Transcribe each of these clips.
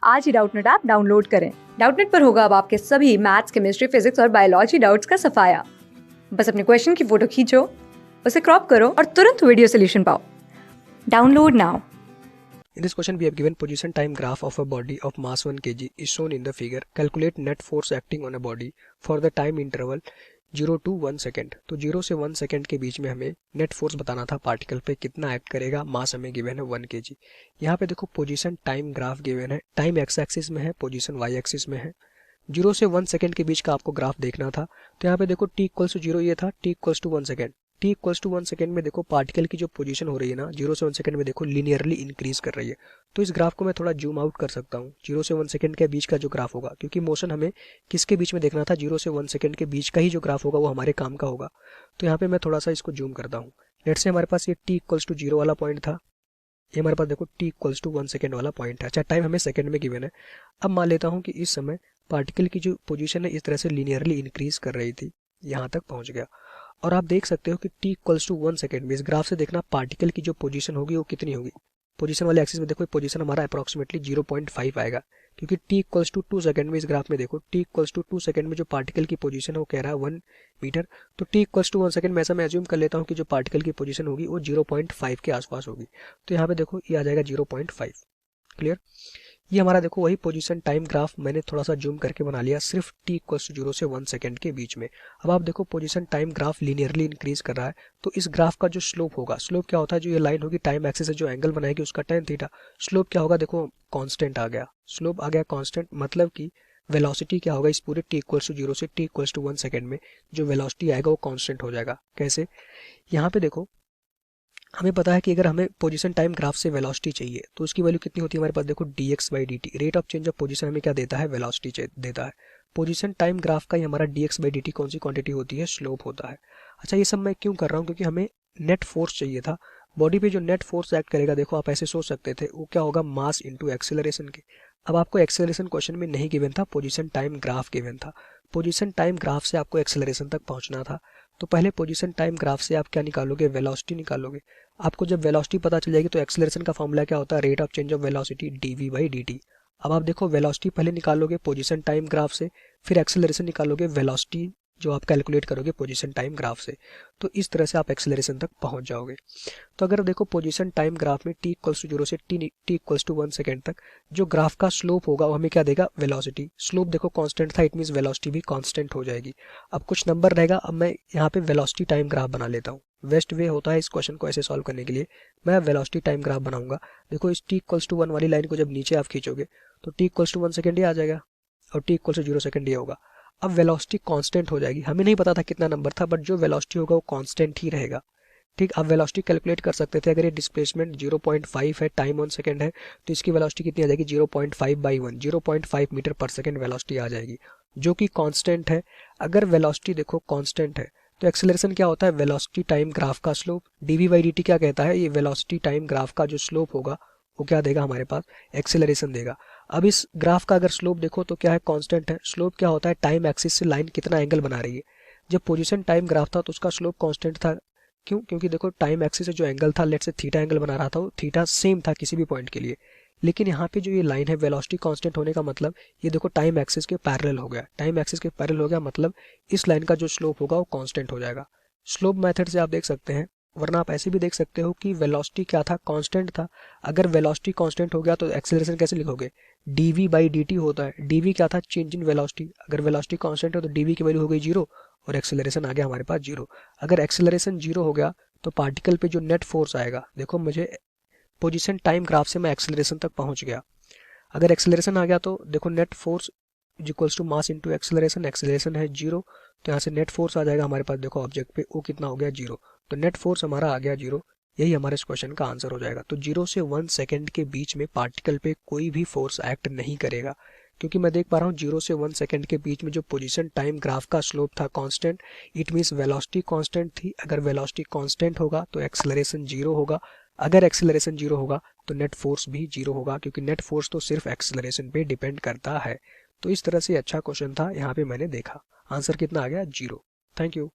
आज ही Doubtnut app download करें। Doubtnut पर होगा अब आपके सभी मैथ्स, केमिस्ट्री, फिजिक्स और बायोलॉजी डाउट्स का सफाया। बस अपने क्वेश्चन की फोटो खींचो, उसे क्रॉप करो और तुरंत वीडियो सोल्यूशन पाओ। Download now. In this question, we have given position time graph of a body of mass 1 kg is shown in the figure. Calculate net force acting on a body for the time interval 0 to 1 second. तो 0 से 1 second के बीच में हमें net force बताना था particle पे कितना act करेगा। मास हमें गिवन है 1 kg। यहाँ पे देखो पोजीशन टाइम ग्राफ गिवन है, टाइम एक्स एक्सिस में है, पोजीशन वाई एक्सिस में है। 0 से 1 सेकेंड के बीच का आपको ग्राफ देखना था। तो यहाँ पे देखो t इक्वल्स टू 0 ये था, t equals to 1 second. t equals to 1 second में देखो पार्टिकल की जो पोजीशन हो रही है ना 0 से 1 सेकेंड में देखो लीनियरली इंक्रीज कर रही है। तो इस ग्राफ को मैं थोड़ा जूम आउट कर सकता हूँ। 0 से 1 सेकेंड के बीच का जो ग्राफ होगा, क्योंकि मोशन हमें किसके बीच में देखना था, 0 से 1 सेकेंड के बीच का ही जो ग्राफ होगा वो हमारे काम का होगा। तो यहाँ पे मैं थोड़ा सा इसको जूम करता हूँ। लेट से हमारे पास ये t इक्वल्स टू 0 वाला पॉइंट था, ये हमारे पास देखो t इक्वल्स टू 1 सेकेंड वाला पॉइंट है। अच्छा, टाइम हमें सेकेंड में गिवन है। अब मान लेता हूँ कि इस समय पार्टिकल की जो पोजीशन है इस तरह से लीनियरली इंक्रीज कर रही थी, यहाँ तक पहुँच गया। और आप देख सकते हो कि t इक्वल्स टू 1 सेकेंड में इस ग्राफ से देखना पार्टिकल की जो पोजीशन होगी वो कितनी होगी। पोजीशन वाले एक्सिस में देखो पोजीशन हमारा अप्रॉक्सीमेटली 0.5 आएगा, क्योंकि t इक्वल्स टू 2 सेकेंड में इस ग्राफ में देखो t इक्वल्स टू 2 सेकेंड में जो पार्टिकल की पोजीशन है वो कह रहा है 1 मीटर। तो t इक्वल्स टू 1 सेकेंड में ऐसा मैं एज्यूम कर लेता हूँ कि जो पार्टिकल की पोजीशन होगी वो 0.5 के आसपास होगी। तो यहाँ पे देखो ये आ जाएगा 0.5। क्लियर। ये हमारा देखो वही पोजीशन टाइम ग्राफ मैंने थोड़ा सा जूम करके बना लिया, सिर्फ t इक्वल्स टू 0 से 1 सेकेंड के बीच में। अब आप देखो position time graph linearly increase कर रहा है, तो इस ग्राफ का जो स्लोप होगा, स्लोप क्या होता है, जो ये लाइन होगी टाइम एक्सिस से जो एंगल बनाएगी उसका tan थीटा। स्लोप क्या होगा, देखो कांस्टेंट आ गया, स्लोप आ गया कांस्टेंट, मतलब कि वेलोसिटी क्या होगा इस पूरे t इक्वल्स टू 0 से t इक्वल्स टू 1 सेकेंड में जो वेलोसिटी आएगा वो कांस्टेंट हो जाएगा। कैसे, यहाँ पे देखो हमें पता है कि अगर हमें पोजीशन टाइम ग्राफ से वेलोसिटी चाहिए तो उसकी वैल्यू कितनी होती है हमारे पास, देखो dx/dt। Rate of change of position हमें क्या देता है, वेलोसिटी देता है। पोजीशन टाइम ग्राफ का ही हमारा dx/dt कौन सी क्वांटिटी होती है, स्लोप होता है। अच्छा, ये सब मैं क्यों कर रहा हूँ, क्योंकि हमें नेट फोर्स चाहिए था। बॉडी पे जो नेट फोर्स एक्ट करेगा, देखो आप ऐसे सोच सकते थे वो क्या होगा, मास इंटू एक्सेलरेशन के। अब आपको एक्सेलरेशन क्वेश्चन में नहीं गिवन था, पोजीशन टाइम ग्राफ गिवन था। पोजीशन टाइम ग्राफ से आपको एक्सेलरेशन तक पहुंचना था। तो पहले पोजीशन टाइम ग्राफ से आप क्या निकालोगे, वेलोसिटी निकालोगे। आपको जब वेलोसिटी पता चल जाएगी तो एक्सेलरेशन का फॉर्मूला क्या होता है, rate of change of velocity dv/dt। अब आप देखो वेलोसिटी पहले निकालोगे पोजीशन टाइम ग्राफ से, फिर एक्सेलरेशन निकालोगे वेलोसिटी जो आप कैलकुलेट करोगे पोजीशन टाइम ग्राफ से। तो इस तरह से आप एक्सेलरेशन तक पहुंच जाओगे। तो अगर देखो पोजीशन टाइम ग्राफ में t इक्वल्स टू 0 से t इक्वल्स टू 1 सेकेंड तक जो ग्राफ का स्लोप होगा वो हमें क्या देगा, वेलोसिटी। स्लोप देखो कांस्टेंट था, इट मींस वेलोसिटी भी कांस्टेंट हो जाएगी। अब कुछ नंबर रहेगा। अब मैं यहाँ पे वेलोसिटी टाइम ग्राफ बना लेता हूँ। बेस्ट वे होता है इस क्वेश्चन को ऐसे सॉल्व करने के लिए, मैं वेलोसिटी टाइम ग्राफ बनाऊंगा। देखो इस t इक्वल्स टू 1 वाली लाइन को जब नीचे आप खींचोगे तो t इक्वल्स टू 1 सेकेंड ही आ जाएगा और t इक्वल्स टू 0 सेकेंड ये होगा। अब वेलोसिटी कांस्टेंट हो जाएगी, हमें नहीं पता था कितना नंबर था, बट जो वेलोसिटी होगा वो कांस्टेंट ही रहेगा। ठीक, आप वेलोसिटी कैलकुलेट कर सकते थे। अगर ये डिस्प्लेसमेंट 0.5 है, टाइम 1 सेकेंड है, तो इसकी वेलोसिटी कितनी आ जाएगी, 0.5/1, 0.5 मीटर पर सेकेंड वेलोसिटी आ जाएगी, जो कि कांस्टेंट है। अगर वेलोसिटी देखो कांस्टेंट है तो एक्सेलरेशन क्या होता है, वेलोसिटी टाइम ग्राफ का स्लोप। dv/dt क्या कहता है, ये वेलोसिटी टाइम ग्राफ का जो स्लोप होगा वो क्या देगा हमारे पास, एक्सेलरेशन देगा। अब इस ग्राफ का अगर स्लोप देखो तो क्या है, कांस्टेंट है। स्लोप क्या होता है, टाइम एक्सिस से लाइन कितना एंगल बना रही है। जब पोजीशन टाइम ग्राफ था तो उसका स्लोप कांस्टेंट था। क्यों, क्योंकि देखो टाइम एक्सिस से जो एंगल था, लेट से थीटा एंगल बना रहा था, वो थीटा सेम था किसी भी पॉइंट के लिए। लेकिन यहाँ पे जो ये लाइन है वेलोसिटी कांस्टेंट होने का मतलब ये देखो टाइम एक्सिस के पैरेलल हो गया। टाइम एक्सिस के पैरेलल हो गया मतलब इस लाइन का जो स्लोप होगा वो कांस्टेंट हो जाएगा। स्लोप मेथड से आप देख सकते हैं, वरना आप ऐसे भी देख सकते हो कि वेलोसिटी क्या था, कांस्टेंट था। अगर वेलोसिटी कांस्टेंट हो गया तो एक्सेलरेशन कैसे लिखोगे, dv/dt होता है। dv क्या था, चेंज इन वेलोसिटी। अगर वेलोसिटी कांस्टेंट हो तो dv की वैल्यू हो गई 0 और एक्सेलरेशन आ गया हमारे पास 0। अगर एक्सेलरेशन 0 हो गया तो पार्टिकल पे जो नेट फोर्स आएगा, देखो मुझे पोजीशन टाइम ग्राफ से मैं एक्सेलरेशन तक पहुंच गया। अगर एक्सेलरेशन आ गया तो देखो net force equals to mass into acceleration. Acceleration है 0, तो यहाँ से नेट फोर्स आ जाएगा हमारे पास, देखो ऑब्जेक्ट पे वो कितना हो गया 0। तो नेट फोर्स हमारा आ गया 0। यही हमारे इस क्वेश्चन का आंसर हो जाएगा। तो 0 से 1 सेकेंड के बीच में पार्टिकल पे कोई भी फोर्स एक्ट नहीं करेगा, क्योंकि मैं देख पा रहा हूँ 0 से 1 सेकेंड के बीच में जो पोजीशन टाइम ग्राफ का स्लोप था constant, it means velocity constant थी। अगर वेलोसिटी कांस्टेंट होगा तो एक्सेलरेशन 0 होगा। अगर एक्सेलरेशन 0 होगा तो नेट फोर्स भी 0 होगा, क्योंकि नेट फोर्स तो सिर्फ एक्सेलरेशन पे डिपेंड करता है। तो इस तरह से अच्छा क्वेश्चन था, यहाँ पे मैंने देखा आंसर कितना आ गया, 0। Thank you.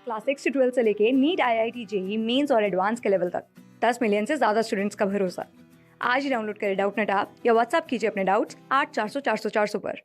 क्लास 6 से 12 से लेके नीट, IIT, JEE मेंस और एडवांस के लेवल तक 10 मिलियन से ज्यादा स्टूडेंट्स का भरोसा। आज ही डाउनलोड करें डाउटनेट ऐप या व्हाट्सएप कीजिए अपने डाउट्स 8400 400 400 पर।